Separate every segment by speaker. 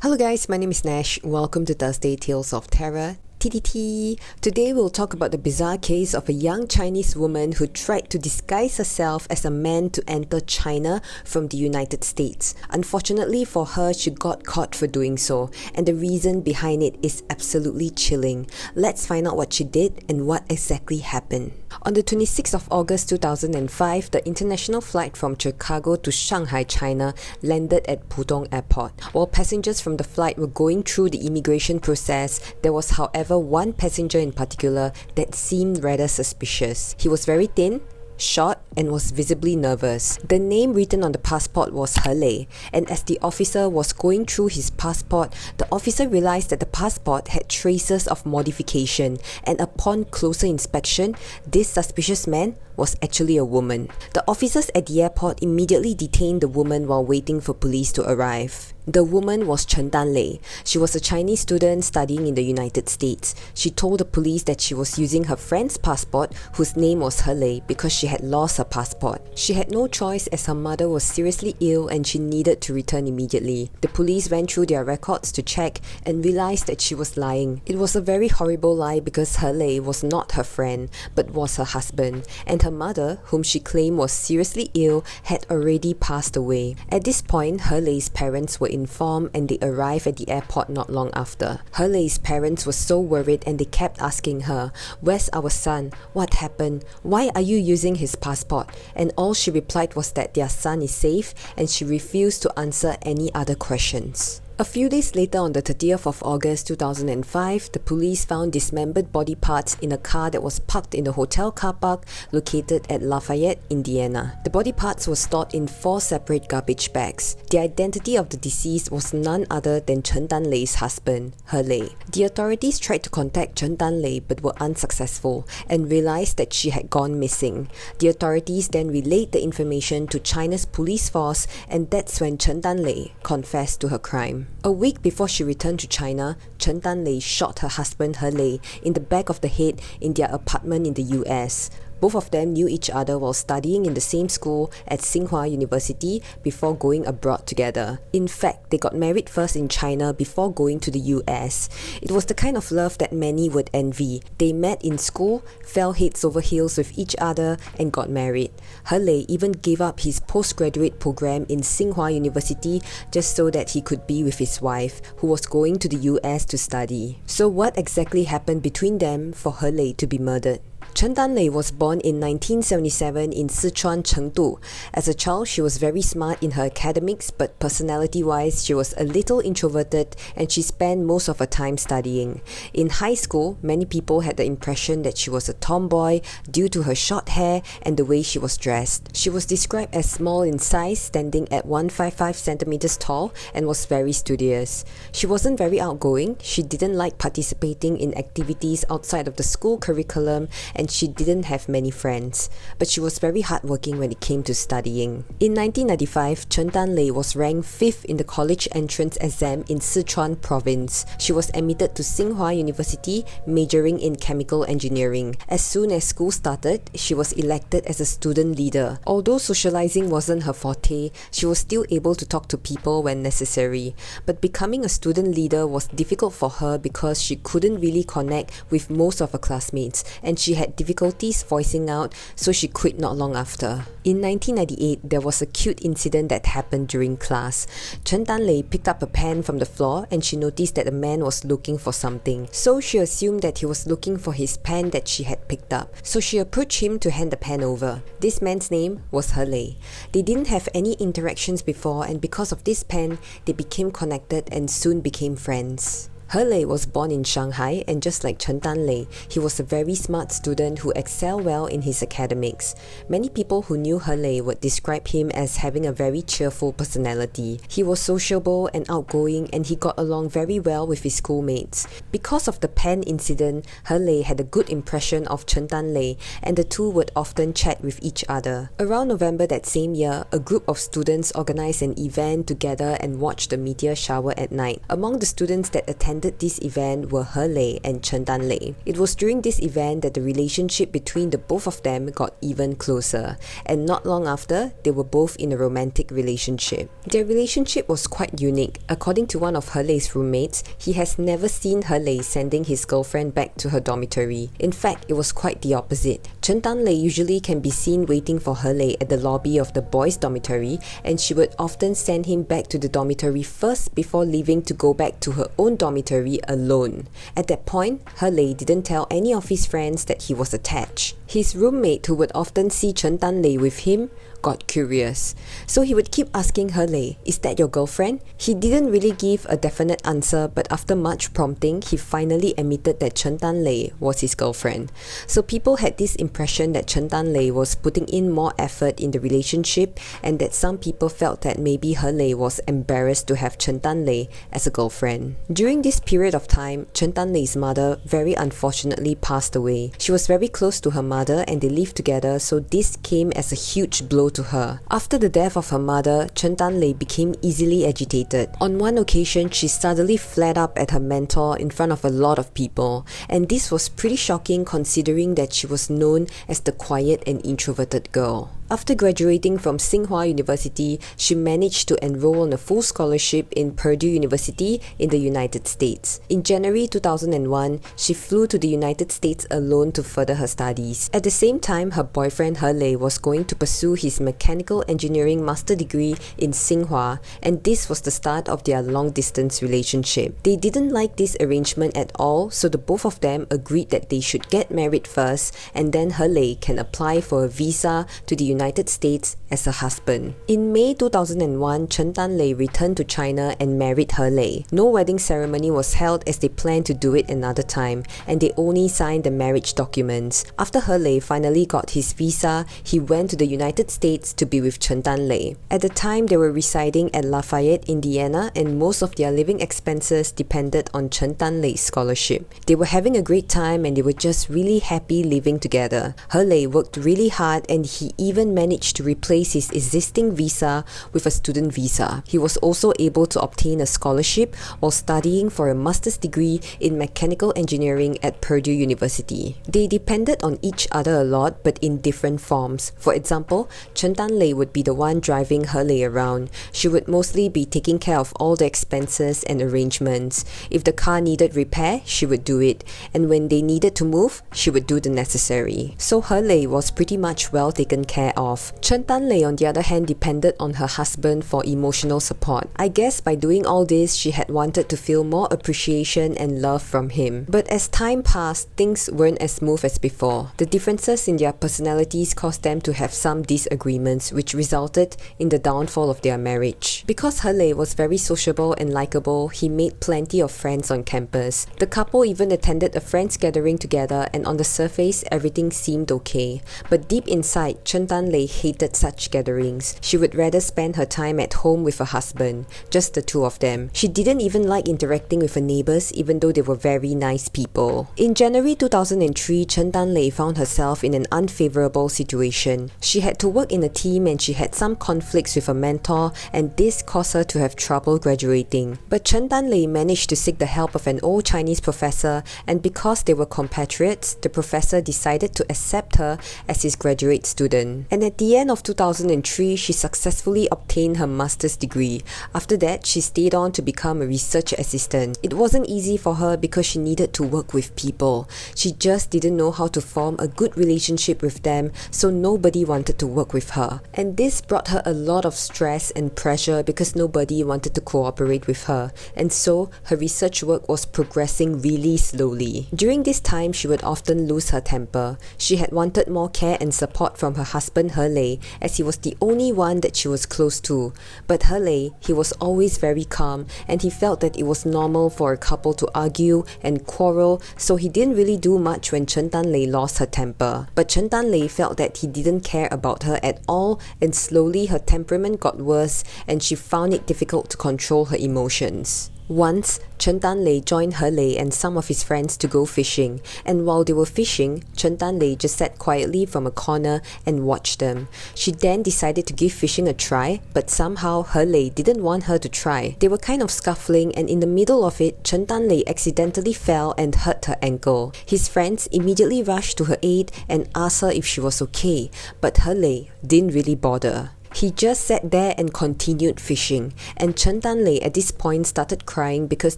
Speaker 1: Hello guys, my name is Nash. Welcome to Thursday Tales of Terror. TTT. Today we'll talk about the bizarre case of a young Chinese woman who tried to disguise herself as a man to enter China from the United States. Unfortunately for her, she got caught for doing so, and the reason behind it is absolutely chilling. Let's find out what she did and what exactly happened. On the 26th of August 2005, the international flight from Chicago to Shanghai, China landed at Pudong Airport. While passengers from the flight were going through the immigration process, there was however one passenger in particular that seemed rather suspicious. He was very thin, short, and was visibly nervous. The name written on the passport was He, and as the officer was going through his passport, the officer realized that the passport had traces of modification, and upon closer inspection, this suspicious man was actually a woman. The officers at the airport immediately detained the woman while waiting for police to arrive. The woman was Chen Danlei. She was a Chinese student studying in the United States. She told the police that she was using her friend's passport, whose name was He, because she had lost her passport. She had no choice as her mother was seriously ill and she needed to return immediately. The police went through their records to check and realized that she was lying. It was a very horrible lie because He was not her friend, but was her husband, and her mother, whom she claimed was seriously ill, had already passed away. At this point, He's parents were informed and they arrived at the airport not long after. He's parents were so worried and they kept asking her, "Where's our son? What happened? Why are you using his passport?" And all she replied was that their son is safe and she refused to answer any other questions. A few days later, on the 30th of August 2005, the police found dismembered body parts in a car that was parked in the hotel car park located at Lafayette, Indiana. The body parts were stored in 4 separate garbage bags. The identity of the deceased was none other than Chen Danlei's husband, He. The authorities tried to contact Chen Danlei but were unsuccessful and realized that she had gone missing. The authorities then relayed the information to China's police force, and that's when Chen Danlei confessed to her crime. A week before she returned to China, Chen Danlei shot her husband He in the back of the head in their apartment in the US. Both of them knew each other while studying in the same school at Tsinghua University before going abroad together. In fact, they got married first in China before going to the US. It was the kind of love that many would envy. They met in school, fell heads over heels with each other, and got married. He even gave up his postgraduate program in Tsinghua University just so that he could be with his wife, who was going to the US to study. So what exactly happened between them for He to be murdered? Chen Danlei was born in 1977 in Sichuan, Chengdu. As a child, she was very smart in her academics, but personality-wise, she was a little introverted and she spent most of her time studying. In high school, many people had the impression that she was a tomboy due to her short hair and the way she was dressed. She was described as small in size, standing at 155 centimeters tall, and was very studious. She wasn't very outgoing, she didn't like participating in activities outside of the school curriculum, and she didn't have many friends, but she was very hardworking when it came to studying. In 1995, Chen Danlei was ranked 5th in the college entrance exam in Sichuan province. She was admitted to Tsinghua University, majoring in chemical engineering. As soon as school started, she was elected as a student leader. Although socializing wasn't her forte, she was still able to talk to people when necessary. But becoming a student leader was difficult for her because she couldn't really connect with most of her classmates, and she had difficulties voicing out, so she quit not long after. In 1998, there was a cute incident that happened during class. Chen Danlei picked up a pen from the floor and she noticed that a man was looking for something. So she assumed that he was looking for his pen that she had picked up. So she approached him to hand the pen over. This man's name was He. They didn't have any interactions before, and because of this pen, they became connected and soon became friends. He was born in Shanghai, and just like Chen Danlei, he was a very smart student who excelled well in his academics. Many people who knew He would describe him as having a very cheerful personality. He was sociable and outgoing, and he got along very well with his schoolmates. Because of the pen incident, He had a good impression of Chen Danlei, and the two would often chat with each other. Around November that same year, a group of students organized an event together and watched the meteor shower at night. Among the students that attended attended this event were He Lei and Chen Danlei. It was during this event that the relationship between the both of them got even closer, and not long after, they were both in a romantic relationship. Their relationship was quite unique. According to one of He Lei's roommates, he has never seen He Lei sending his girlfriend back to her dormitory. In fact, it was quite the opposite. Chen Danlei usually can be seen waiting for He Lei at the lobby of the boys' dormitory, and she would often send him back to the dormitory first before leaving to go back to her own dormitory alone. At that point, He Lei didn't tell any of his friends that he was attached. His roommate, who would often see Chen Danlei with him, got curious. So he would keep asking He Lei, "Is that your girlfriend?" He didn't really give a definite answer, but after much prompting, he finally admitted that Chen Danlei was his girlfriend. So people had this impression that Chen Danlei was putting in more effort in the relationship, and that some people felt that maybe He Lei was embarrassed to have Chen Danlei as a girlfriend. During this period of time, Chen Danlei's mother very unfortunately passed away. She was very close to her mother and they lived together, so this came as a huge blow to her. After the death of her mother, Chen Danlei became easily agitated. On one occasion, she suddenly flared up at her mentor in front of a lot of people, and this was pretty shocking considering that she was known as the quiet and introverted girl. After graduating from Tsinghua University, she managed to enroll on a full scholarship in Purdue University in the United States. In January 2001, she flew to the United States alone to further her studies. At the same time, her boyfriend He Lei was going to pursue his mechanical engineering master degree in Tsinghua, and this was the start of their long-distance relationship. They didn't like this arrangement at all, so the both of them agreed that they should get married first, and then He Lei can apply for a visa to the United States as her husband. In May 2001, Chen Danlei returned to China and married He Lei. No wedding ceremony was held as they planned to do it another time, and they only signed the marriage documents. After He Lei finally got his visa, he went to the United States to be with Chen Danlei. At the time, they were residing at Lafayette, Indiana, and most of their living expenses depended on Chen Danlei's scholarship. They were having a great time and they were just really happy living together. He Lei worked really hard and he even managed to replace his existing visa with a student visa. He was also able to obtain a scholarship while studying for a master's degree in mechanical engineering at Purdue University. They depended on each other a lot, but in different forms. For example, Chen Danlei would be the one driving He Lei around. She would mostly be taking care of all the expenses and arrangements. If the car needed repair, she would do it, and when they needed to move, she would do the necessary. So He Lei was pretty much well taken care of. Chen Danlei, on the other hand, depended on her husband for emotional support. I guess by doing all this, she had wanted to feel more appreciation and love from him. But as time passed, things weren't as smooth as before. The differences in their personalities caused them to have some disagreements, which resulted in the downfall of their marriage. Because He Lei was very sociable and likable, he made plenty of friends on campus. The couple even attended a friends gathering together, and on the surface, everything seemed okay. But deep inside, Chen Danlei hated such gatherings. She would rather spend her time at home with her husband, just the two of them. She didn't even like interacting with her neighbors, even though they were very nice people. In January 2003, Chen Danlei found herself in an unfavorable situation. She had to work in a team and she had some conflicts with her mentor, and this caused her to have trouble graduating. But Chen Danlei managed to seek the help of an old Chinese professor, and because they were compatriots, the professor decided to accept her as his graduate student. And at the end of 2003, she successfully obtained her master's degree. After that, she stayed on to become a research assistant. It wasn't easy for her because she needed to work with people. She just didn't know how to form a good relationship with them, so nobody wanted to work with her. And this brought her a lot of stress and pressure because nobody wanted to cooperate with her. And so, her research work was progressing really slowly. During this time, she would often lose her temper. She had wanted more care and support from her husband He Lei, as he was the only one that she was close to. But He Lei, he was always very calm, and he felt that it was normal for a couple to argue and quarrel, so he didn't really do much when Chen Danlei lost her temper. But Chen Danlei felt that he didn't care about her at all, and slowly her temperament got worse and she found it difficult to control her emotions. Once, Chen Danlei joined He Lei and some of his friends to go fishing, and while they were fishing, Chen Danlei just sat quietly from a corner and watched them. She then decided to give fishing a try, but somehow He Lei didn't want her to try. They were kind of scuffling, and in the middle of it, Chen Danlei accidentally fell and hurt her ankle. His friends immediately rushed to her aid and asked her if she was okay, but He Lei didn't really bother. He just sat there and continued fishing, and Chen Danlei at this point started crying because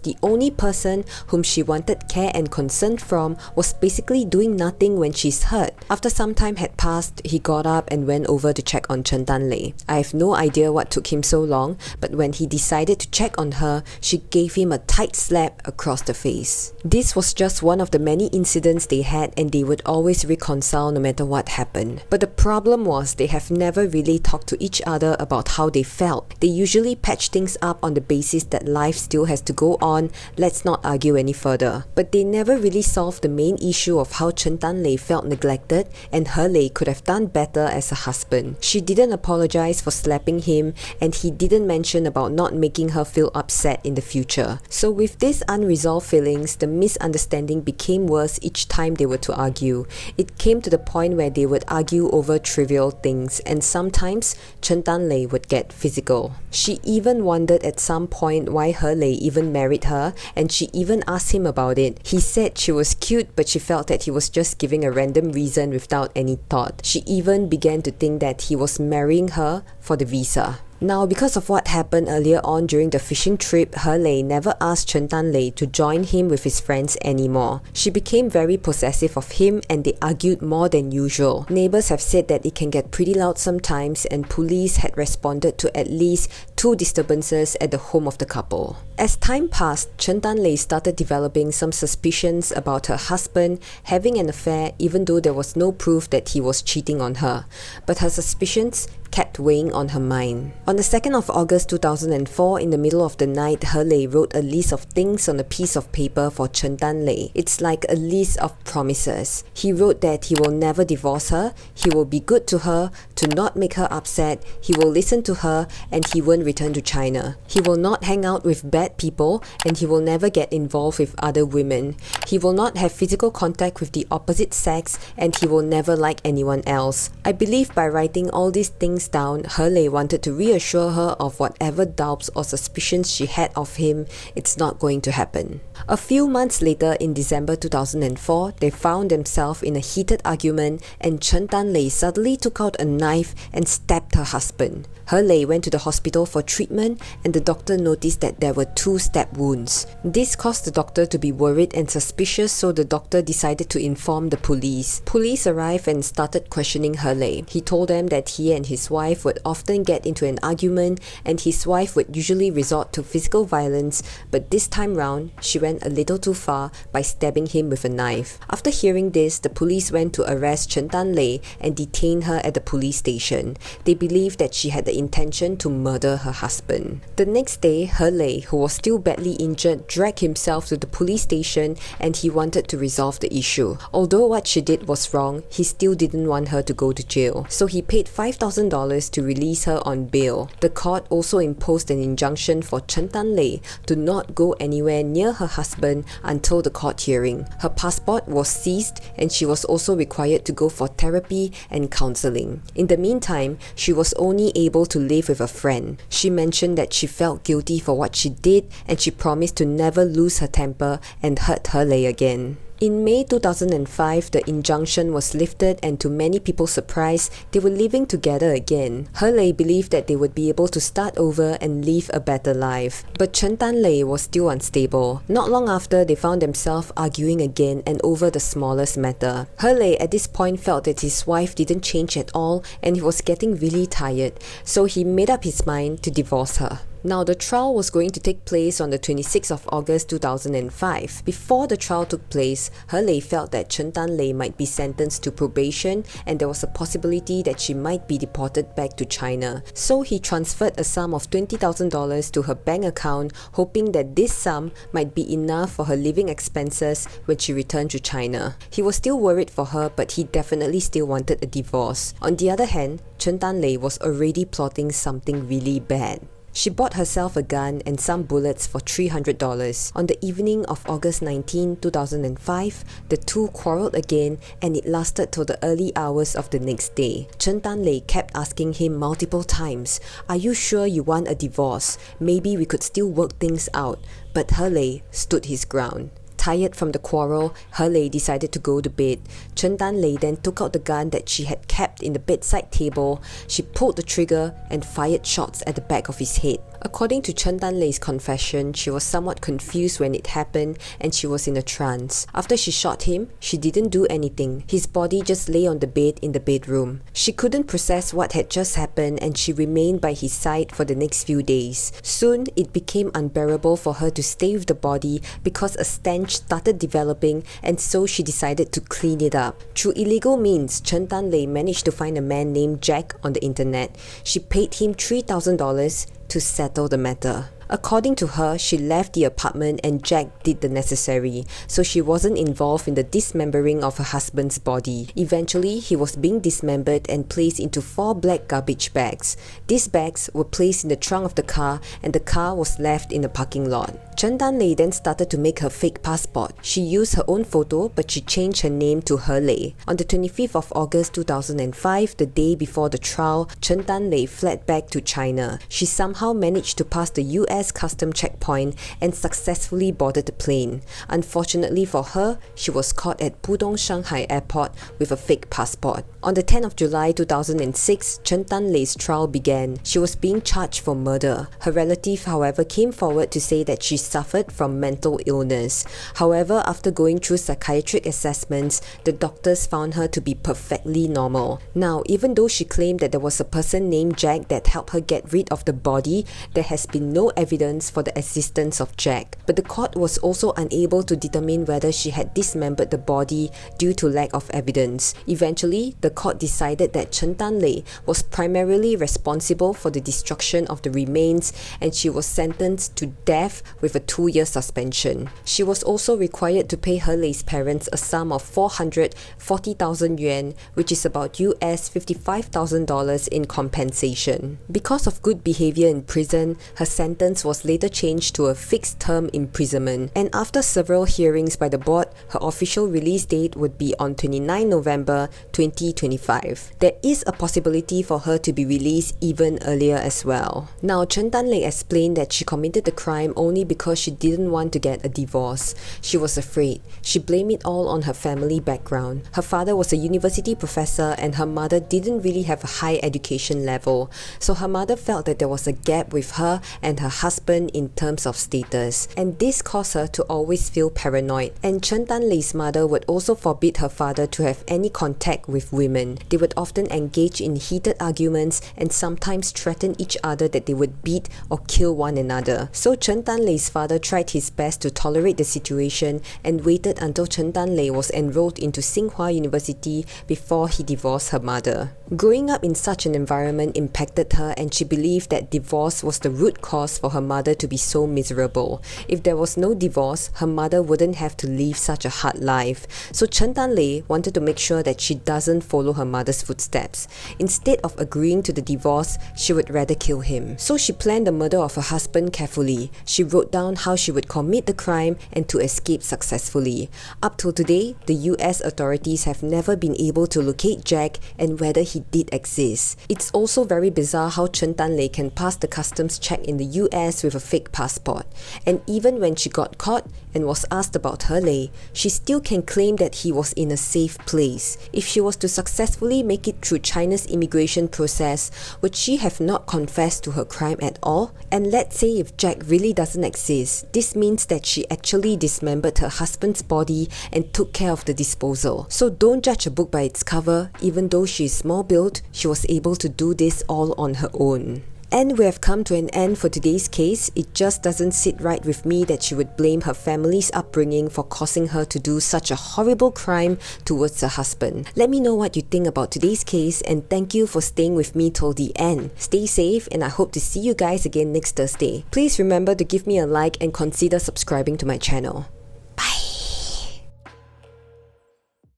Speaker 1: the only person whom she wanted care and concern from was basically doing nothing when she's hurt. After some time had passed, he got up and went over to check on Chen Danlei. I have no idea what took him so long, but when he decided to check on her, she gave him a tight slap across the face. This was just one of the many incidents they had, and they would always reconcile no matter what happened. But the problem was they have never really talked to each other about how they felt. They usually patch things up on the basis that life still has to go on, let's not argue any further. But they never really solved the main issue of how Chen Danlei felt neglected and He Lei could have done better as a husband. She didn't apologize for slapping him, and he didn't mention about not making her feel upset in the future. So with these unresolved feelings, the misunderstanding became worse each time they were to argue. It came to the point where they would argue over trivial things, and sometimes Chen Danlei would get physical. She even wondered at some point why He Lei even married her, and she even asked him about it. He said she was cute, but she felt that he was just giving a random reason without any thought. She even began to think that he was marrying her for the visa. Now, because of what happened earlier on during the fishing trip, He Lei never asked Chen Danlei to join him with his friends anymore. She became very possessive of him, and they argued more than usual. Neighbors have said that it can get pretty loud sometimes, and police had responded to at least 2 disturbances at the home of the couple. As time passed, Chen Danlei started developing some suspicions about her husband having an affair, even though there was no proof that he was cheating on her. But her suspicions kept weighing on her mind. On the 2nd of August 2004, in the middle of the night, He Lei wrote a list of things on a piece of paper for Chen Danlei. It's like a list of promises. He wrote that he will never divorce her, he will be good to her, to not make her upset, he will listen to her, and he won't return to China. He will not hang out with bad people, and he will never get involved with other women. He will not have physical contact with the opposite sex, and he will never like anyone else. I believe by writing all these things down, He Lei wanted to reassure her of whatever doubts or suspicions she had of him, it's not going to happen. A few months later, in December 2004, they found themselves in a heated argument, and Chen Danlei suddenly took out a knife and stabbed her husband. He Lei went to the hospital for treatment, and the doctor noticed that there were 2 stab wounds. This caused the doctor to be worried and suspicious, so the doctor decided to inform the police. Police arrived and started questioning He Lei. He told them that he and his wife would often get into an argument, and his wife would usually resort to physical violence, but this time round, she went a little too far by stabbing him with a knife. After hearing this, the police went to arrest Chen Danlei and detain her at the police station. They believed that she had the intention to murder her husband. The next day, He Lei, who was still badly injured, dragged himself to the police station, and he wanted to resolve the issue. Although what she did was wrong, he still didn't want her to go to jail, so he paid $5,000 to release her on bail. The court also imposed an injunction for Chen Danlei to not go anywhere near her husband until the court hearing. Her passport was seized, and she was also required to go for therapy and counseling. In the meantime, she was only able to live with a friend. She mentioned that she felt guilty for what she did, and she promised to never lose her temper and hurt He Lei again. In May 2005, the injunction was lifted, and to many people's surprise, they were living together again. He Lei believed that they would be able to start over and live a better life. But Chen Danlei was still unstable. Not long after, they found themselves arguing again, and over the smallest matter. He Lei at this point felt that his wife didn't change at all, and he was getting really tired, so he made up his mind to divorce her. Now, the trial was going to take place on the 26th of August 2005. Before the trial took place, He Lei felt that Chen Danlei might be sentenced to probation, and there was a possibility that she might be deported back to China. So he transferred a sum of $20,000 to her bank account, hoping that this sum might be enough for her living expenses when she returned to China. He was still worried for her, but he definitely still wanted a divorce. On the other hand, Chen Danlei was already plotting something really bad. She bought herself a gun and some bullets for $300. On the evening of August 19, 2005, the two quarreled again and it lasted till the early hours of the next day. Chen Danlei kept asking him multiple times, "Are you sure you want a divorce? Maybe we could still work things out." But He Lei stood his ground. Tired from the quarrel, He Lei decided to go to bed. Chen Danlei then took out the gun that she had kept in the bedside table. She pulled the trigger and fired shots at the back of his head. According to Chen Danlei's confession, she was somewhat confused when it happened and she was in a trance. After she shot him, she didn't do anything. His body just lay on the bed in the bedroom. She couldn't process what had just happened and she remained by his side for the next few days. Soon, it became unbearable for her to stay with the body because a stench started developing and so she decided to clean it up. Through illegal means, Chen Danlei managed to find a man named Jack on the internet. She paid him $3,000 to settle the matter. According to her, she left the apartment and Jack did the necessary, so she wasn't involved in the dismembering of her husband's body. Eventually, he was being dismembered and placed into 4 black garbage bags. These bags were placed in the trunk of the car and the car was left in the parking lot. Chen Danlei then started to make her fake passport. She used her own photo but she changed her name to He Lei. On the 25th of August 2005, the day before the trial, Chen Danlei fled back to China. She somehow managed to pass the US custom checkpoint and successfully boarded the plane. Unfortunately for her, she was caught at Pudong Shanghai Airport with a fake passport. On the 10th of July 2006, Chen Danlei's trial began. She was being charged for murder. Her relative, however, came forward to say that she suffered from mental illness. However, after going through psychiatric assessments, the doctors found her to be perfectly normal. Now, even though she claimed that there was a person named Jack that helped her get rid of the body, there has been no evidence for the existence of Jack. But the court was also unable to determine whether she had dismembered the body due to lack of evidence. Eventually, the court decided that Chen Danlei was primarily responsible for the destruction of the remains and she was sentenced to death with a 2-year suspension. She was also required to pay He Lei's parents a sum of 440,000 yuan, which is about US $55,000 in compensation. Because of good behavior in prison, her sentence was later changed to a fixed term imprisonment. And after several hearings by the board, her official release date would be on 29 November 2025. There is a possibility for her to be released even earlier as well. Now, Chen Danlei explained that she committed the crime only because she didn't want to get a divorce. She was afraid. She blamed it all on her family background. Her father was a university professor and her mother didn't really have a high education level. So her mother felt that there was a gap with her and her husband in terms of status. And this caused her to always feel paranoid. And Chen Danlei's mother would also forbid her father to have any contact with women. They would often engage in heated arguments and sometimes threaten each other that they would beat or kill one another. So Chen Danlei's father tried his best to tolerate the situation and waited until Chen Danlei was enrolled into Tsinghua University before he divorced her mother. Growing up in such an environment impacted her and she believed that divorce was the root cause for her mother to be so miserable. If there was no divorce, her mother wouldn't have to live such a hard life. So Chen Danlei wanted to make sure that she doesn't follow her mother's footsteps. Instead of agreeing to the divorce, she would rather kill him. So she planned the murder of her husband carefully. She wrote down how she would commit the crime and to escape successfully. Up till today, the US authorities have never been able to locate Jack and whether he did exist. It's also very bizarre how Chen Danlei can pass the customs check in the US with a fake passport. And even when she got caught and was asked about He Lei, she still can claim that he was in a safe place. If she was to successfully make it through China's immigration process, would she have not confessed to her crime at all? And let's say if Jack really doesn't exist, this means that she actually dismembered her husband's body and took care of the disposal. So don't judge a book by its cover. Even though she is small built, she was able to do this all on her own. And we have come to an end for today's case. It just doesn't sit right with me that she would blame her family's upbringing for causing her to do such a horrible crime towards her husband. Let me know what you think about today's case and thank you for staying with me till the end. Stay safe and I hope to see you guys again next Thursday. Please remember to give me a like and consider subscribing to my channel.